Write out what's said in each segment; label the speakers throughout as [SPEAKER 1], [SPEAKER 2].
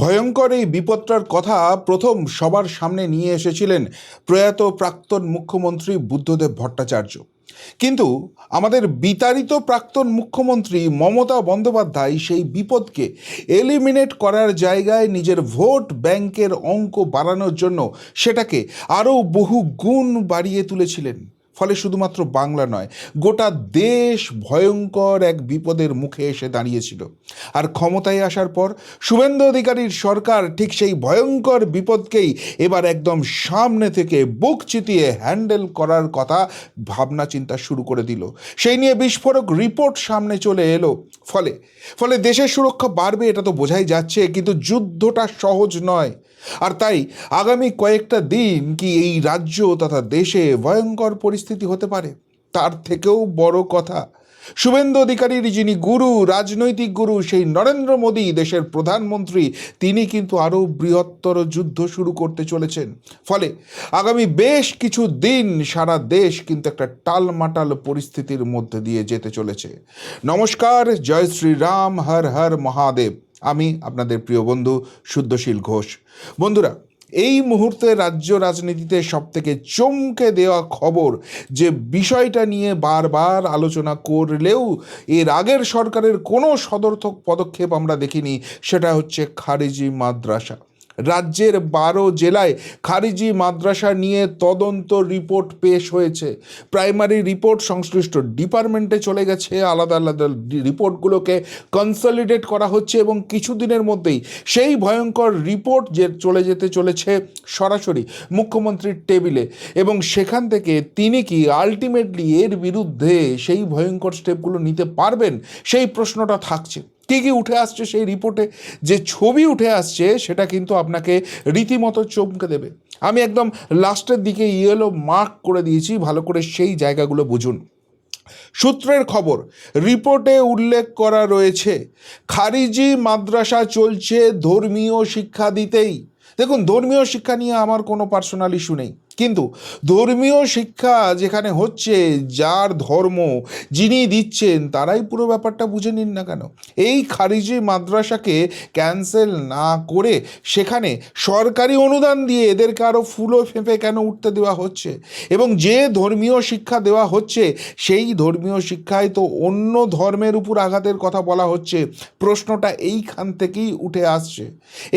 [SPEAKER 1] ভয়ঙ্কর এই বিপদটার কথা প্রথম সবার সামনে নিয়ে এসেছিলেন প্রয়াত প্রাক্তন মুখ্যমন্ত্রী বুদ্ধদেব ভট্টাচার্য। কিন্তু আমাদের বিতাড়িত প্রাক্তন মুখ্যমন্ত্রী মমতা বন্দ্যোপাধ্যায় সেই বিপদকে এলিমিনেট করার জায়গায় নিজের ভোট ব্যাংকের অঙ্ক বাড়ানোর জন্য সেটাকে আরও বহু গুণ বাড়িয়ে তুলেছিলেন। ফলে শুধুমাত্র বাংলা নয়, গোটা দেশ ভয়ঙ্কর এক বিপদের মুখে এসে দাঁড়িয়েছিল। আর ক্ষমতায় আসার পর শুভেন্দু অধিকারীর সরকার ঠিক সেই ভয়ঙ্কর বিপদকেই এবার একদম সামনে থেকে বুক চিতিয়ে হ্যান্ডেল করার কথা ভাবনা চিন্তা শুরু করে দিল। সেই নিয়ে বিস্ফোরক রিপোর্ট সামনে চলে এলো। ফলে ফলে দেশের সুরক্ষা বাড়বে এটা তো বোঝাই যাচ্ছে, কিন্তু যুদ্ধটা সহজ নয়। আর তাই আগামী কয়েকটা দিন কি এই রাজ্য তথা দেশে ভয়ঙ্কর পরিস্থিতি হতে পারে। তার থেকেও বড় কথা, শুভেন্দু অধিকারীর যিনি গুরু, রাজনৈতিক গুরু, সেই নরেন্দ্র মোদী দেশের প্রধানমন্ত্রী, তিনি কিন্তু আরও বৃহত্তর যুদ্ধ শুরু করতে চলেছেন। ফলে আগামী বেশ কিছু দিন সারা দেশ কিন্তু একটা টালমাটাল পরিস্থিতির মধ্যে দিয়ে যেতে চলেছে। নমস্কার, জয় শ্রীরাম, হর হর মহাদেব। আমি আপনাদের প্রিয় বন্ধু শুদ্ধশীল ঘোষ। বন্ধুরা, এই মুহূর্তে রাজ্য রাজনীতিতে সবথেকে চমকে দেওয়া খবর, যে বিষয়টা নিয়ে বারবার আলোচনা করলেও এর আগের সরকারের কোনো সদর্থক পদক্ষেপ আমরা দেখিনি, সেটা হচ্ছে খারিজি মাদ্রাসা। রাজ্যের 12 জেলায় খারিজি মাদ্রাসা নিয়ে তদন্ত রিপোর্ট পেশ হয়েছে। প্রাইমারি রিপোর্ট সংশ্লিষ্ট ডিপার্টমেন্টে চলে গেছে, আলাদা আলাদা রিপোর্টগুলোকে কনসলিডেট করা হচ্ছে এবং কিছুদিনের মধ্যেই সেই ভয়ঙ্কর রিপোর্ট যে চলে যেতে চলেছে সরাসরি মুখ্যমন্ত্রীর টেবিলে, এবং সেখান থেকে তিনি কি আলটিমেটলি এর বিরুদ্ধে সেই ভয়ঙ্কর স্টেপগুলো নিতে পারবেন, সেই প্রশ্নটা থাকছে। কী কী উঠে আসছে সেই রিপোর্টে, যে ছবি উঠে আসছে সেটা কিন্তু আপনাকে রীতিমতো চমকে দেবে। আমি একদম লাস্টের দিকে ইয়েলো মার্ক করে দিয়েছি, ভালো করে সেই জায়গাগুলো বুঝুন। সূত্রের খবর, রিপোর্টে উল্লেখ করা রয়েছে খারিজি মাদ্রাসা চলছে ধর্মীয় শিক্ষা দিতেই। দেখুন, ধর্মীয় শিক্ষা নিয়ে আমার কোনো পার্সোনাল ইস্যু নেই, কিন্তু ধর্মীয় শিক্ষা যেখানে হচ্ছে, যার ধর্ম যিনি দিচ্ছেন তারাই পুরো ব্যাপারটা বুঝে নিন না কেন। এই খারিজি মাদ্রাসাকে ক্যান্সেল না করে সেখানে সরকারি অনুদান দিয়ে এদেরকে আরও ফুলো ফেঁপে কেন উঠতে দেওয়া হচ্ছে, এবং যে ধর্মীয় শিক্ষা দেওয়া হচ্ছে সেই ধর্মীয় শিক্ষায় তো অন্য ধর্মের উপর আঘাতের কথা বলা হচ্ছে। প্রশ্নটা এইখান থেকেই উঠে আসছে।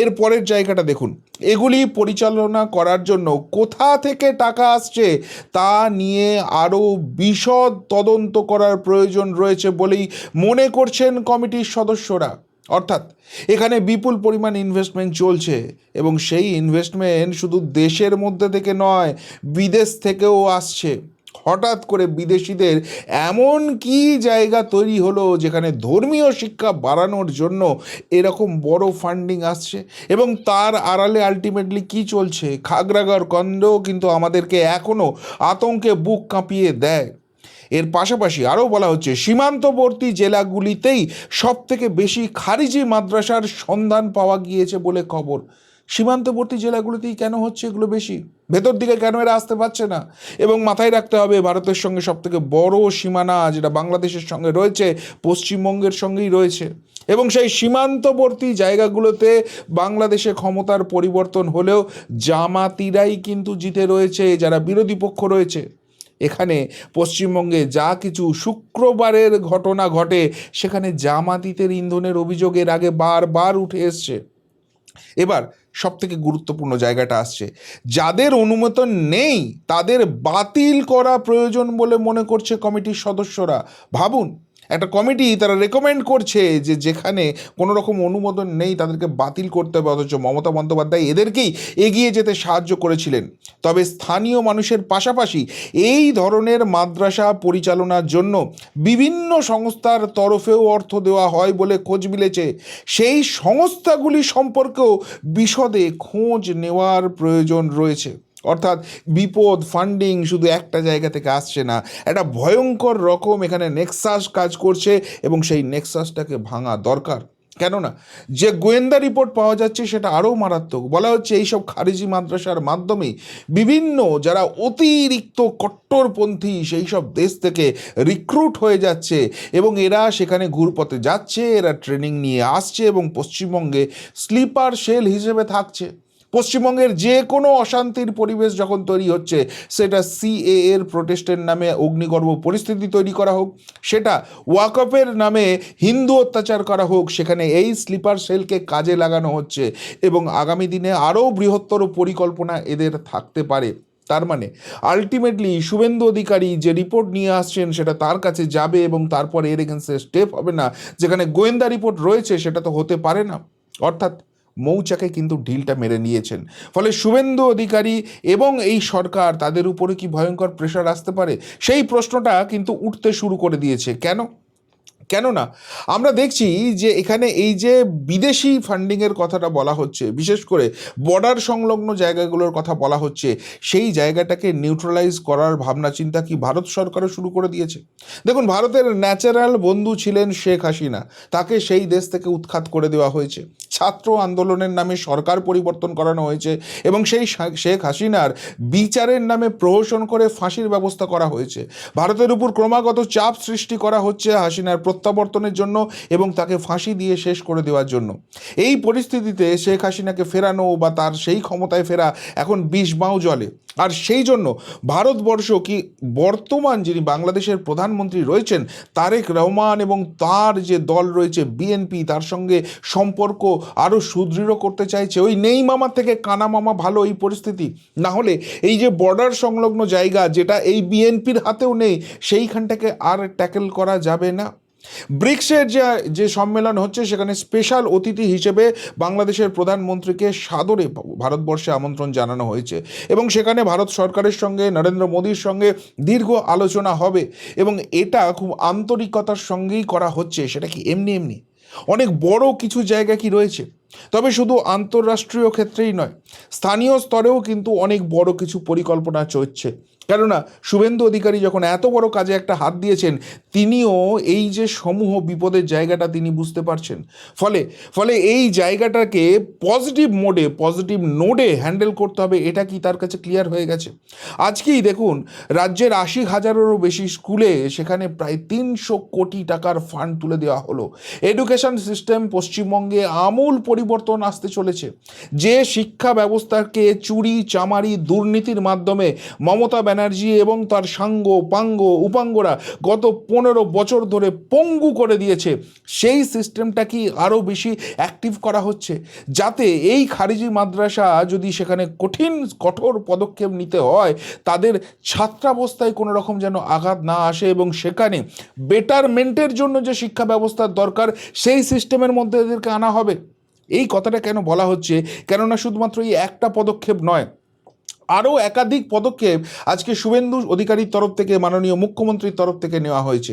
[SPEAKER 1] এর পরের জায়গাটা দেখুন, এগুলি পরিচালনা করার জন্য কোথা থেকে টাকা আসছে তা নিয়ে আরও বিশদ তদন্ত করার প্রয়োজন রয়েছে বলেই মনে করছেন কমিটির সদস্যরা। অর্থাৎ এখানে বিপুল পরিমাণ ইনভেস্টমেন্ট চলছে, এবং সেই ইনভেস্টমেন্ট শুধু দেশের মধ্যে থেকে নয়, বিদেশ থেকেও আসছে। হঠাৎ করে বিদেশিদের এমন কি জায়গা তৈরি হলো যেখানে ধর্মীয় শিক্ষা বাড়ানোর জন্য এরকম বড় ফান্ডিং আসছে, এবং তার আড়ালে আলটিমেটলি কি চলছে, খাগড়াগড় কাণ্ড কিন্তু আমাদেরকে এখনও আতঙ্কে বুক কাঁপিয়ে দেয়। এর পাশাপাশি আরও বলা হচ্ছে সীমান্তবর্তী জেলাগুলিতেই সব থেকে বেশি খারিজি মাদ্রাসার সন্ধান পাওয়া গিয়েছে বলে খবর। সীমান্তবর্তী জেলাগুলিতেই কেন হচ্ছে এগুলো বেশি, ভেতর দিকে কেন এরা আসতে পারছে না? এবং মাথায় রাখতে হবে, ভারতের সঙ্গে সবথেকে বড় সীমানা যেটা বাংলাদেশের সঙ্গে রয়েছে, পশ্চিমবঙ্গের সঙ্গেই রয়েছে, এবং সেই সীমান্তবর্তী জায়গাগুলোতে বাংলাদেশে ক্ষমতার পরিবর্তন হলেও জামাতিরাই কিন্তু জিতে রয়েছে, যারা বিরোধী পক্ষ রয়েছে। এখানে পশ্চিমবঙ্গে যা কিছু শুক্রবারের ঘটনা ঘটে, সেখানে জামাতিদের ইন্ধনের অভিযোগের আগে বারবার উঠে এসছে। এবার সবথেকে গুরুত্বপূর্ণ জায়গাটা আসছে, যাদের অনুমোদন নেই তাদের বাতিল করা প্রয়োজন বলে মনে করছে কমিটির সদস্যরা। ভাবুন, একটা কমিটি তারা রেকমেন্ড করছে যে যেখানে কোনো রকম অনুমোদন নেই তাদেরকে বাতিল করতে হবে, অথচ মমতা বন্দ্যোপাধ্যায় এদেরকেই এগিয়ে যেতে সাহায্য করেছিলেন। তবে স্থানীয় মানুষের পাশাপাশি এই ধরনের মাদ্রাসা পরিচালনার জন্য বিভিন্ন সংস্থার তরফেও অর্থ দেওয়া হয় বলে খোঁজ মিলেছে। সেই সংস্থাগুলি সম্পর্কেও বিশদে খোঁজ নেওয়ার প্রয়োজন রয়েছে। অর্থাৎ বিপদ ফান্ডিং শুধু একটা জায়গা থেকে আসছে না, একটা ভয়ঙ্কর রকম এখানে নেক্সাস কাজ করছে, এবং সেই নেক্সাসটাকে ভাঙা দরকার। কেননা যে গোয়েন্দা রিপোর্ট পাওয়া যাচ্ছে সেটা আরও মারাত্মক। বলা হচ্ছে এইসব খারিজি মাদ্রাসার মাধ্যমে বিভিন্ন যারা অতিরিক্ত কট্টরপন্থী সেই সব দেশ থেকে রিক্রুট হয়ে যাচ্ছে এবং এরা সেখানে ঘুরপথে যাচ্ছে, এরা ট্রেনিং নিয়ে আসছে এবং পশ্চিমবঙ্গে স্লিপার সেল হিসেবে থাকছে। পশ্চিমবঙ্গের যে কোনো অশান্তির পরিবেশ যখন তৈরি হচ্ছে, সেটা সিএএ এর প্রোটেস্টের নামে অগ্নিগর্ভ পরিস্থিতি তৈরি করা হোক, সেটা ওয়াকফের নামে হিন্দু অত্যাচার করা হোক, সেখানে এই স্লিপার সেলকে কাজে লাগানো হচ্ছে এবং আগামী দিনে আরও বৃহত্তর পরিকল্পনা এদের থাকতে পারে। তার মানে আলটিমেটলি শুভেন্দু অধিকারী যে রিপোর্ট নিয়ে আসছেন সেটা তার কাছে যাবে এবং তারপর এর এগেন্সে স্টেপ হবে না। যেখানে গোয়েন্দা রিপোর্ট রয়েছে সেটা তো হতে পারে না। অর্থাৎ মৌচাকে কিন্তু ঢিলটা মেরে নিয়েছেন। ফলে শুভেন্দু অধিকারী এবং এই সরকার, তাদের উপরে কি ভয়ঙ্কর প্রেশার আসতে পারে সেই প্রশ্নটা কিন্তু উঠতে শুরু করে দিয়েছে। কেননা আমরা দেখছি যে এখানে এই যে বিদেশি ফান্ডিংয়ের কথাটা বলা হচ্ছে, বিশেষ করে বর্ডার সংলগ্ন জায়গাগুলোর কথা বলা হচ্ছে, সেই জায়গাটাকে নিউট্রালাইজ করার ভাবনা চিন্তা কি ভারত সরকারও শুরু করে দিয়েছে। দেখুন, ভারতের ন্যাচারাল বন্ধু ছিলেন শেখ হাসিনা, তাকে সেই দেশ থেকে উৎখাত করে দেওয়া হয়েছে। ছাত্র আন্দোলনের নামে সরকার পরিবর্তন করানো হয়েছে এবং সেই শেখ হাসিনার বিচারের নামে প্রহসন করে ফাঁসির ব্যবস্থা করা হয়েছে। ভারতের উপর ক্রমাগত চাপ সৃষ্টি করা হচ্ছে হাসিনার প্রত্যাবর্তনের জন্য এবং তাকে ফাঁসি দিয়ে শেষ করে দেওয়ার জন্য। এই পরিস্থিতিতে শেখ হাসিনাকে ফেরানো বা তার সেই ক্ষমতায় ফেরা এখন বিষ বাঁও জলে। আর সেই জন্য ভারতবর্ষ কি বর্তমান যিনি বাংলাদেশের প্রধানমন্ত্রী রয়েছেন তারেক রহমান এবং তার যে দল রয়েছে বিএনপি, তার সঙ্গে সম্পর্ক আরও সুদৃঢ় করতে চাইছে। ওই নেই মামা থেকে কানা মামা ভালো এই পরিস্থিতি। না হলে এই যে বর্ডার সংলগ্ন জায়গা, যেটা এই বিএনপির হাতেও নেই, সেইখানটাকে আর ট্যাকেল করা যাবে না। ব্রিক্সের যে সম্মেলন হচ্ছে সেখানে স্পেশাল অতিথি হিসেবে বাংলাদেশের প্রধানমন্ত্রীকে সাদরে ভারতবর্ষে আমন্ত্রণ জানানো হয়েছে এবং সেখানে ভারত সরকারের সঙ্গে নরেন্দ্র মোদীর সঙ্গে দীর্ঘ আলোচনা হবে এবং এটা খুব আন্তরিকতার সঙ্গেই করা হচ্ছে। সেটা কি এমনি এমনি? অনেক বড় কিছু জায়গা কি রয়েছে। তবে শুধু আন্তঃরাষ্ট্রীয় ক্ষেত্রেই নয়, স্থানীয় স্তরেও কিন্তু অনেক বড় কিছু পরিকল্পনা চলছে। কেননা শুভেন্দু অধিকারী যখন এত বড় কাজে একটা হাত দিয়েছেন, তিনিও এই যে সমূহ বিপদের জায়গাটা তিনি বুঝতে পারছেন। ফলে এই জায়গাটাকে পজিটিভ নোডে হ্যান্ডেল করতে হবে, এটা কি তার কাছে ক্লিয়ার হয়ে গেছে। আজকেই দেখুন, রাজ্যের 80,000-এরও বেশি স্কুলে সেখানে প্রায় 300 কোটি টাকার ফান্ড তুলে দেওয়া হলো। এডুকেশন সিস্টেম পশ্চিমবঙ্গে আমূল পরিবর্তন আসতে চলেছে। যে শিক্ষা ব্যবস্থাকে চুরি চামারি দুর্নীতির মাধ্যমে মমতা ব্যানার্জি এবং তার সাঙ্গ পাঙ্গ উপাঙ্গরা গত 15 বছর ধরে পঙ্গু করে দিয়েছে, সেই সিস্টেমটা কি আরও বেশি অ্যাক্টিভ করা হচ্ছে, যাতে এই খারিজি মাদ্রাসা যদি সেখানে কঠোর পদক্ষেপ নিতে হয়, তাদের ছাত্রাবস্থায় কোনো রকম যেন আঘাত না আসে এবং সেখানে বেটারমেন্টের জন্য যে শিক্ষা ব্যবস্থার দরকার সেই সিস্টেমের মধ্যে এদেরকে আনা হবে। এই কথাটা কেন বলা হচ্ছে? কেননা শুধুমাত্র এই একটা পদক্ষেপ নয়, আরও একাধিক পদক্ষেপ আজকে শুভেন্দু অধিকারীর তরফ থেকে, মাননীয় মুখ্যমন্ত্রীর তরফ থেকে নেওয়া হয়েছে।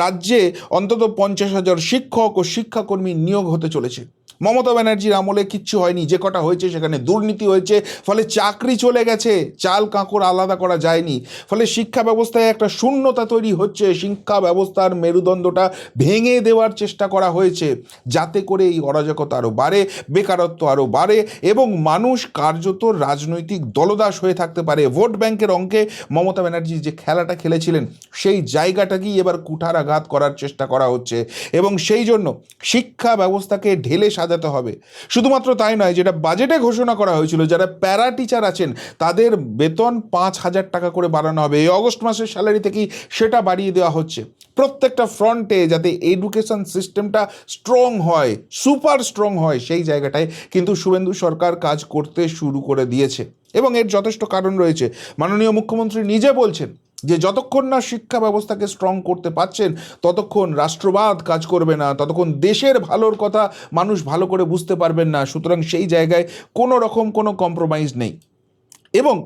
[SPEAKER 1] রাজ্যে অন্তত 50,000 শিক্ষক ও শিক্ষাকর্মী নিয়োগ হতে চলেছে। মমতা ব্যানার্জির আমলে কিচ্ছু হয়নি, যে কটা হয়েছে সেখানে দুর্নীতি হয়েছে, ফলে চাকরি চলে গেছে, চাল কাঁকড় আলাদা করা যায়নি। ফলে শিক্ষা ব্যবস্থায় একটা শূন্যতা তৈরি হচ্ছে, শিক্ষা ব্যবস্থার মেরুদণ্ডটা ভেঙে দেওয়ার চেষ্টা করা হয়েছে, যাতে করে এই অরাজকতা আরও বাড়ে, বেকারত্ব আরও বাড়ে এবং মানুষ কার্যত রাজনৈতিক দলদাস হয়ে থাকতে পারে। ভোট ব্যাংকের অঙ্কে মমতা ব্যানার্জি যে খেলাটা খেলেছিলেন, সেই জায়গাটাকেই এবার কুঠারাঘাত করার চেষ্টা করা হচ্ছে এবং সেই জন্য শিক্ষা ব্যবস্থাকে ঢেলে সাজাতে হবে। শুধুমাত্র তাই নয়, যেটা বাজেটে ঘোষণা করা হয়েছিল, যারা প্যারা টিচার আছেন তাদের বেতন 5,000 টাকা করে বাড়ানো হবে। এই অগস্ট মাসের স্যালারি থেকেই সেটা বাড়িয়ে দেওয়া হচ্ছে। প্রত্যেকটা ফ্রন্টে যাতে এডুকেশন সিস্টেমটা স্ট্রং হয়, সুপার স্ট্রং হয়, সেই জায়গাটায় কিন্তু শুভেন্দু সরকার কাজ করতে শুরু করে দিয়েছে এবং এর যথেষ্ট কারণ রয়েছে। মাননীয় মুখ্যমন্ত্রী নিজে বলছেন যে যতক্ষণ না শিক্ষা ব্যবস্থাকে স্ট্রং করতে পারছেন, ততক্ষণ রাষ্ট্রবাদ কাজ করবে না, ততক্ষণ দেশের ভালোর কথা মানুষ ভালো করে বুঝতে পারবেন না। সুতরাং সেই জায়গায় কোনো রকম কোনো কম্প্রোমাইজ নেই। এবং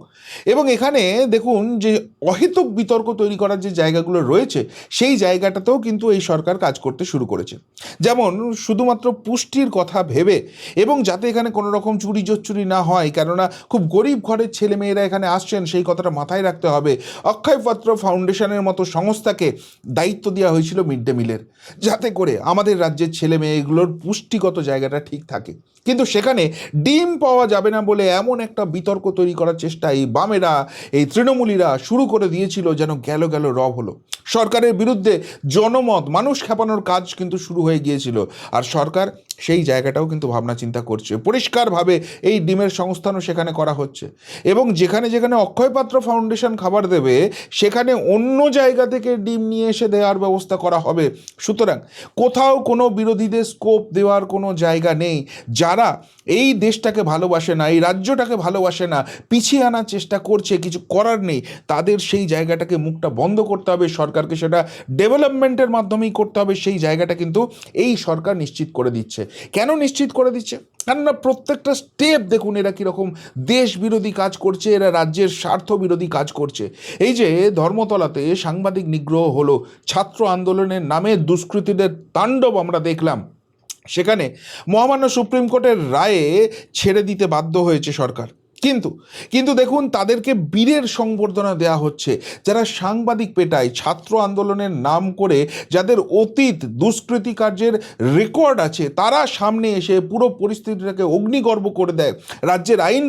[SPEAKER 1] এবং এখানে দেখুন যে অহেতুক বিতর্ক তৈরি করার যে জায়গাগুলো রয়েছে সেই জায়গাটাতেও কিন্তু এই সরকার কাজ করতে শুরু করেছে। যেমন শুধুমাত্র পুষ্টির কথা ভেবে এবং যাতে এখানে কোনো রকম চুরি জোচ্চুরি না হয়, কেননা খুব গরিব ঘরের ছেলেমেয়েরা এখানে আসছেন সেই কথাটা মাথায় রাখতে হবে। অক্ষয় পাত্র ফাউন্ডেশনের মতো সংস্থাকে দায়িত্ব দেওয়া হয়েছিল মিড ডে মিলের, যাতে করে আমাদের রাজ্যের ছেলে মেয়েগুলোর পুষ্টিগত জায়গাটা ঠিক থাকে। কিন্তু সেখানে ডিম পাওয়া যাবে না বলে এমন একটা বিতর্ক তৈরি করার চেষ্টা এই বামেরা, এই তৃণমূলীরা শুরু করে দিয়েছিল, যেন গেল গেল রব হলো। সরকারের বিরুদ্ধে জনমত, মানুষ খেপানোর কাজ কিন্তু শুরু হয়ে গিয়েছিল। আর সরকার সেই জায়গাটাও কিন্তু ভাবনা চিন্তা করছে, পরিষ্কারভাবে এই ডিমের সংস্থানও সেখানে করা হচ্ছে। এবং যেখানে যেখানে অক্ষয় পাত্র ফাউন্ডেশন খাবার দেবে সেখানে অন্য জায়গা থেকে ডিম নিয়ে এসে দেওয়ার ব্যবস্থা করা হবে। সুতরাং কোথাও কোনো বিরোধীদের স্কোপ দেওয়ার কোনো জায়গা নেই। যারা এই দেশটাকে ভালোবাসে না, এই রাজ্যটাকে ভালোবাসে না, পিছিয়ে আনার চেষ্টা করছে, কিছু করার নেই, তাদের সেই জায়গাটাকে মুখটা বন্ধ করতে হবে। সরকারকে সেটা ডেভেলপমেন্টের মাধ্যমেই করতে হবে। সেই জায়গাটা কিন্তু এই সরকার নিশ্চিত করে দিচ্ছে। কেন নিশ্চিত করে দিচ্ছে? কেননা প্রত্যেকটা স্টেপ দেখুন এরা কীরকম দেশ বিরোধী কাজ করছে, এরা রাজ্যের স্বার্থ বিরোধী কাজ করছে। এই যে ধর্মতলাতে সাংবাদিক নিগ্রহ হলো, ছাত্র আন্দোলনের নামে দুষ্কৃতীদের তাণ্ডব আমরা দেখলাম, সেখানে মহামান্য সুপ্রিম কোর্টের রায়ে ছেড়ে দিতে বাধ্য হয়েছে সরকার। কিন্তু কিন্তু দেখুন তাদেরকে বীরের সংবর্ধনা দেওয়া হচ্ছে, যারা সাংবাদিক পেটায়, ছাত্র আন্দোলনের নাম করে যাদের অতীত দুষ্কৃতি কার্যের রেকর্ড আছে, তারা সামনে এসে পুরো পরিস্থিতিটাকে অগ্নিগর্ভ করে দেয়, রাজ্যের আইন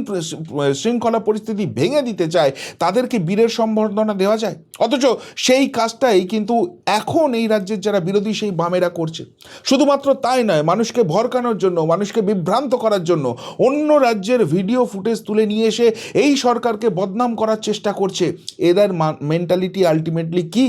[SPEAKER 1] শৃঙ্খলা পরিস্থিতি ভেঙে দিতে চায়, তাদেরকে বীরের সংবর্ধনা দেওয়া যায়। অথচ সেই কাজটাই কিন্তু এখন এই রাজ্যের যারা বিরোধী সেই বামেরা করছে। শুধুমাত্র তাই নয়, মানুষকে ভরকানোর জন্য, মানুষকে বিভ্রান্ত করার জন্য অন্য রাজ্যের ভিডিও ফুটেজ তুলে নিয়ে এসে এই সরকারকে বদনাম করার চেষ্টা করছে। এদের মেন্টালিটি আলটিমেটলি কি?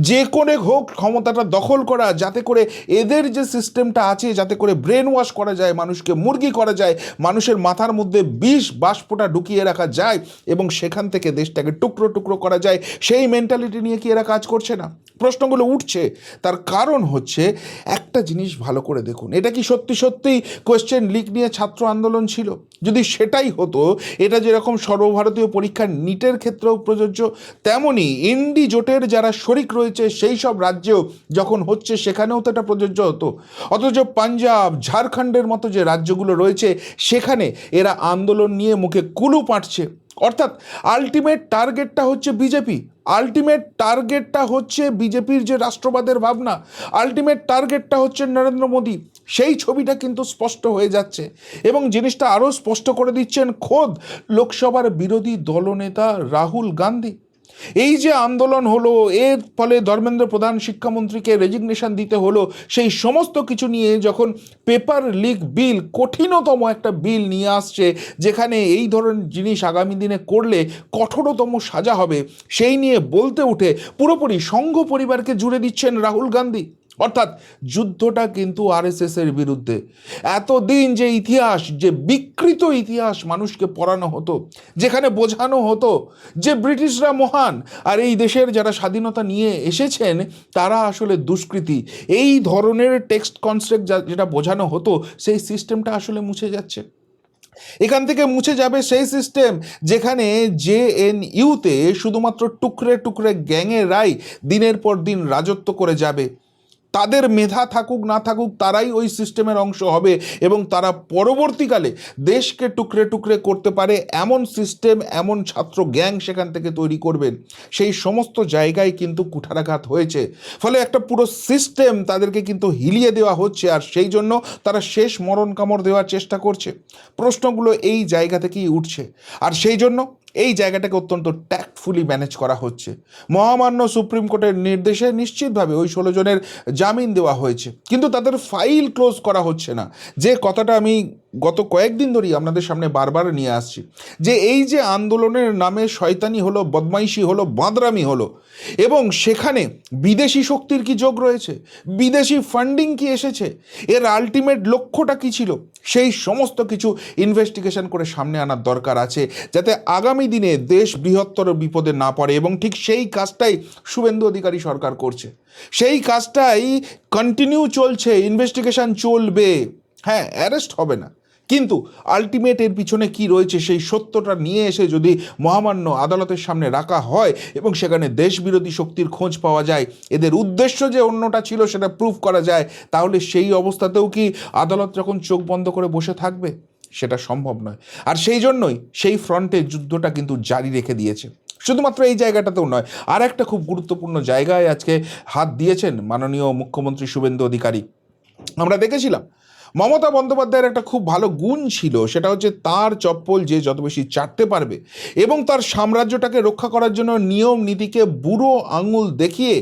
[SPEAKER 1] যে করে হোক ক্ষমতাটা দখল করা, যাতে করে এদের যে সিস্টেমটা আছে, যাতে করে ব্রেন ওয়াশ করা যায়, মানুষকে মুরগি করা যায়, মানুষের মাথার মধ্যে বিষ বাষ্পটা ঢুকিয়ে রাখা যায় এবং সেখান থেকে দেশটাকে টুকরো টুকরো করা যায়। সেই মেন্টালিটি নিয়ে কি এরা কাজ করছে না? প্রশ্নগুলো উঠছে। তার কারণ হচ্ছে একটা জিনিস ভালো করে দেখুন, এটা কি সত্যি সত্যিই কোয়েশ্চেন লিক নিয়ে ছাত্র আন্দোলন ছিল? যদি সেটাই হতো, এটা যেরকম সর্বভারতীয় পরীক্ষার নিটের ক্ষেত্রেও প্রযোজ্য, তেমনি ইন্ডি জোটের যারা শরিক রয়েছে সেই সব রাজ্যেও যখন হচ্ছে সেখানেও তো এটা প্রযোজ্য হতো। অথচ পাঞ্জাব, ঝাড়খণ্ডের মতো যে রাজ্যগুলো রয়েছে সেখানে এরা আন্দোলন নিয়ে মুখে কুলু পাঁটছে। অর্থাৎ আলটিমেট টার্গেটটা হচ্ছে বিজেপি, আলটিমেট টার্গেটটা হচ্ছে বিজেপির যে রাষ্ট্রবাদের ভাবনা, আলটিমেট টার্গেটটা হচ্ছে নরেন্দ্র মোদী। সেই ছবিটা কিন্তু স্পষ্ট হয়ে যাচ্ছে এবং জিনিসটা আরও স্পষ্ট করে দিচ্ছেন খোদ লোকসভার বিরোধী দলনেতা রাহুল গান্ধী। এই যে আন্দোলন হলো, এর ফলে ধর্মেন্দ্র প্রধান শিক্ষামন্ত্রীকে রেজিগনেশন দিতে হলো, সেই সমস্ত কিছু নিয়ে যখন পেপার লিক বিল, কঠিনতম একটা বিল নিয়ে আসছে, যেখানে এই ধরনের জিনিস আগামী দিনে করলে কঠোরতম সাজা হবে, সেই নিয়ে বলতে উঠে পুরোপুরি সংঘ পরিবারকে জুড়ে দিচ্ছেন রাহুল গান্ধী। অর্থাৎ যুদ্ধটা কিন্তু আরএসএসের বিরুদ্ধে। এতদিন যে ইতিহাস, যে বিকৃত ইতিহাস মানুষকে পড়ানো হতো, যেখানে বোঝানো হতো যে ব্রিটিশরা মহান আর এই দেশের যারা স্বাধীনতা নিয়ে এসেছেন তারা আসলে দুষ্কৃতী, এই ধরনের টেক্সট কনসেপ্ট যেটা বোঝানো হতো, সেই সিস্টেমটা আসলে মুছে যাচ্ছে। এখান থেকে মুছে যাবে সেই সিস্টেম যেখানে জেএনইউতে শুধুমাত্র টুকরে টুকরে গ্যাংয়েরাই দিনের পর দিন রাজত্ব করে যাবে। তাদের মেধা থাকুক না থাকুক, তারাই ওই সিস্টেমের অংশ হবে এবং তারা পরবর্তীকালে দেশকে টুকরে টুকরে করতে পারে এমন সিস্টেম, এমন ছাত্র গ্যাং সেখান থেকে তৈরি করবেন। সেই সমস্ত জায়গায় কিন্তু কুঠারাঘাত হয়েছে, ফলে একটা পুরো সিস্টেম তাদেরকে কিন্তু হিলিয়ে দেওয়া হচ্ছে, আর সেই জন্য তারা শেষ মরণ কামড় দেওয়ার চেষ্টা করছে। প্রশ্নগুলো এই জায়গা থেকেই উঠছে, আর সেই জন্য এই জায়গাটাকে অত্যন্ত ট্যাক্টফুলি ম্যানেজ করা হচ্ছে। মহামান্য সুপ্রিম কোর্টের নির্দেশে নিশ্চিতভাবে ওই 16 জনের জামিন দেওয়া হয়েছে, কিন্তু তাদের ফাইল ক্লোজ করা হচ্ছে না। যে কথাটা আমি গত কয়েকদিন ধরেই আপনাদের সামনে বারবার নিয়ে আসছি, যে এই যে আন্দোলনের নামে শয়তানি হলো, বদমাইশি হলো, বাঁদরামি হলো, এবং সেখানে বিদেশি শক্তির কি যোগ রয়েছে, বিদেশি ফান্ডিং কি এসেছে, এর আলটিমেট লক্ষ্যটা কী ছিল, সেই সমস্ত কিছু ইনভেস্টিগেশন করে সামনে আনার দরকার আছে, যাতে আগামী দিনে দেশ বৃহত্তর বিপদে না পড়ে। এবং ঠিক সেই কাজটাই শুভেন্দু অধিকারী সরকার করছে, সেই কাজটাই কন্টিনিউ চলছে, ইনভেস্টিগেশন চলবে। হ্যাঁ, অ্যারেস্ট হবে না, কিন্তু আলটিমেট এর পিছনে কি রয়েছে সেই সত্যটা নিয়ে এসে যদি মহামান্য আদালতের সামনে রাখা হয় এবং সেখানে দেশবিরোধী শক্তির খোঁজ পাওয়া যায়, এদের উদ্দেশ্য যে অন্যটা ছিল সেটা প্রুফ করা যায়, তাহলে সেই অবস্থাতেও কি আদালত যখন চোখ বন্ধ করে বসে থাকবে? সেটা সম্ভব নয়। আর সেই জন্যই সেই ফ্রন্টে যুদ্ধটা কিন্তু জারি রেখে দিয়েছে। শুধুমাত্র এই জায়গাটাতেও নয়, আর একটা খুব গুরুত্বপূর্ণ জায়গায় আজকে হাত দিয়েছেন মাননীয় মুখ্যমন্ত্রী শুভেন্দু অধিকারী। আমরা দেখেছিলাম মমতা বন্দ্যোপাধ্যায়ের একটা খুব ভালো গুণ ছিল, সেটা হচ্ছে তার চপ্পল যে যত বেশি চাটতে পারবে এবং তার সাম্রাজ্যটাকে রক্ষা করার জন্য নিয়ম নীতিকে বুড়ো আঙুল দেখিয়ে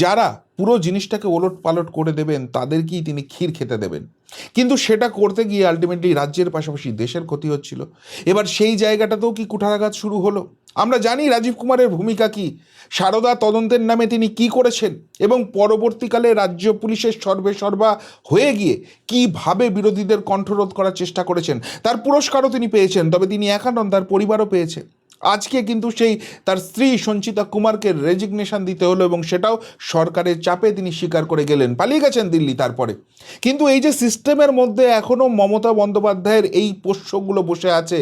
[SPEAKER 1] যারা পুরো জিনিসটাকে ওলট পালট করে দেবেন তাদেরকেই তিনি ক্ষীর খেতে দেবেন। কিন্তু সেটা করতে গিয়ে আলটিমেটলি রাজ্যের পাশাপাশি দেশের ক্ষতি হচ্ছিল। এবার সেই জায়গাটাতেও কি কুঠারাঘাত শুরু হলো? আমরা জানি রাজীব কুমারের ভূমিকা কি, সারদা তদন্তের নামে তিনি কি করেছেন এবং পরবর্তীকালে রাজ্য পুলিশের সর্বেসর্বা হয়ে গিয়ে কিভাবে বিরোধীদের কণ্ঠরোধ করার চেষ্টা করেছেন। তার পুরস্কারও তিনি পেয়েছেন, তবে তিনি একা নন, তার পরিবারও পেয়েছে। আজকে কিন্তু সেই তার স্ত্রী সঞ্চিতা কুমারকে রেজিগনেশন দিতে হলো এবং সেটাও সরকারের চাপে তিনি স্বীকার করে গেলেন, পালিয়ে গেছেন দিল্লি তারপরে। কিন্তু এই যে সিস্টেমের মধ্যে এখনও মমতা বন্দ্যোপাধ্যায়ের এই পোষ্যগুলো বসে আছে,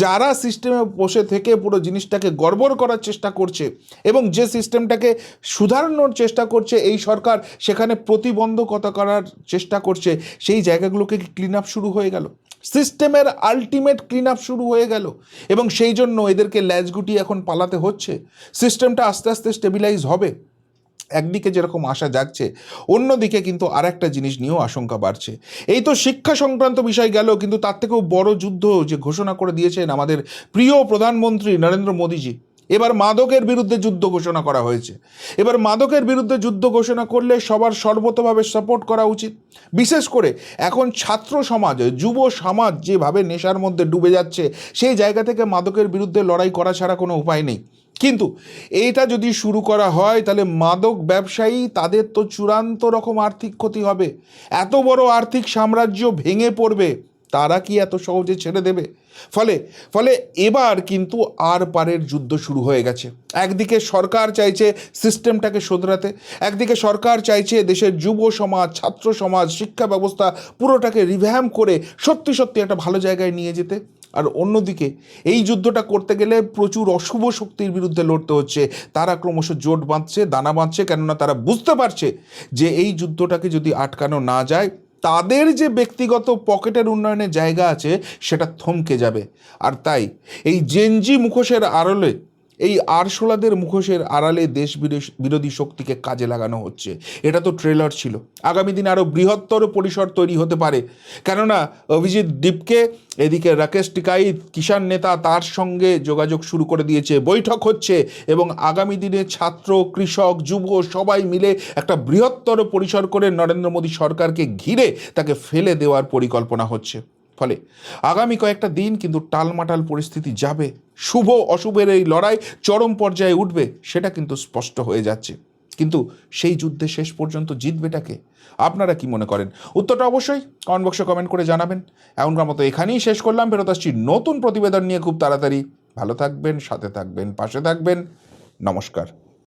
[SPEAKER 1] যারা সিস্টেমে বসে থেকে পুরো জিনিসটাকে গড়বড় করার চেষ্টা করছে এবং যে সিস্টেমটাকে সুধারণের চেষ্টা করছে এই সরকার, সেখানে প্রতিবন্ধকতা করার চেষ্টা করছে, সেই জায়গাগুলোকে কি ক্লিন আপ শুরু হয়ে গেল? সিস্টেমের আলটিমেট ক্লিন আপ শুরু হয়ে গেল এবং সেই জন্য এদেরকে ল্যাজ গুটিয়ে এখন পালাতে হচ্ছে। সিস্টেমটা আস্তে আস্তে স্টেবিলাইজ হবে একদিকে যেরকম আশা যাচ্ছে, অন্যদিকে কিন্তু আর একটা জিনিস নিয়েও আশঙ্কা বাড়ছে। এই তো শিক্ষা সংক্রান্ত বিষয় গেল, কিন্তু তার থেকেও বড় যুদ্ধ যে ঘোষণা করে দিয়েছেন আমাদের প্রিয় প্রধানমন্ত্রী নরেন্দ্র মোদীজি। এবার মাদকের বিরুদ্ধে যুদ্ধ ঘোষণা করা হয়েছে। এবার মাদকের বিরুদ্ধে যুদ্ধ ঘোষণা করলে সবার সর্বতোভাবে সাপোর্ট করা উচিত। বিশেষ করে এখন ছাত্র সমাজ, যুব সমাজ যেভাবে নেশার মধ্যে ডুবে যাচ্ছে, সেই জায়গা থেকে মাদকের বিরুদ্ধে লড়াই করা ছাড়া কোনো উপায় নেই। কিন্তু এইটা যদি শুরু করা হয় তাহলে মাদক ব্যবসায়ী তাদের তো চূড়ান্ত রকম আর্থিক ক্ষতি হবে। এত বড় আর্থিক সাম্রাজ্য ভেঙে পড়বে, তারা কি এত সহজে ছেড়ে দেবে? ফলে ফলে এবার কিন্তু আর পারের যুদ্ধ শুরু হয়ে গেছে। একদিকে সরকার চাইছে সিস্টেমটাকে শোধরাতে, একদিকে সরকার চাইছে দেশের যুব সমাজ, ছাত্র সমাজ, শিক্ষা ব্যবস্থা পুরোটাকে রিভ্যাম্প করে সত্যি সত্যি একটা ভালো জায়গায় নিয়ে যেতে। আর অন্যদিকে এই যুদ্ধটা করতে গেলে প্রচুর অশুভ শক্তির বিরুদ্ধে লড়তে হচ্ছে। তারা ক্রমশ জোট বাঁধছে, দানা বাঁধছে, কেননা তারা বুঝতে পারছে যে এই যুদ্ধটাকে যদি আটকানো না যায়, তাদের যে ব্যক্তিগত পকেটের উন্নয়নের জায়গা আছে সেটা থমকে যাবে। আর তাই এই জেনজি মুখোশের আড়ালে, এই আরশোলাদের মুখোশের আড়ালে দেশ বিরোধী শক্তিকে কাজে লাগানো হচ্ছে। এটা তো ট্রেলার ছিল, আগামী দিনে আরও বৃহত্তর পরিসর তৈরি হতে পারে। কেননা অভিজিৎ দীপকে, এদিকে রাকেশ টিকাইত কিষাণ নেতা, তার সঙ্গে যোগাযোগ শুরু করে দিয়েছে, বৈঠক হচ্ছে এবং আগামী দিনে ছাত্র, কৃষক, যুব সবাই মিলে একটা বৃহত্তর পরিসর করে নরেন্দ্র মোদী সরকারকে ঘিরে তাকে ফেলে দেওয়ার পরিকল্পনা হচ্ছে। ফলে আগামী কয়েকটা দিন কিন্তু টালমাটাল পরিস্থিতি যাবে, শুভ অশুভের এই লড়াই চরম পর্যায়ে উঠবে, সেটা কিন্তু স্পষ্ট হয়ে যাচ্ছে। কিন্তু সেই যুদ্ধে শেষ পর্যন্ত জিতবেটাকে? আপনারা কি মনে করেন? উত্তরটা অবশ্যই কমেন্ট বক্সে কমেন্ট করে জানাবেন। এমনকার মতো এখানেই শেষ করলাম, ফেরত আসছি নতুন প্রতিবেদন নিয়ে খুব তাড়াতাড়ি। ভালো থাকবেন, সাথে থাকবেন, পাশে থাকবেন। নমস্কার।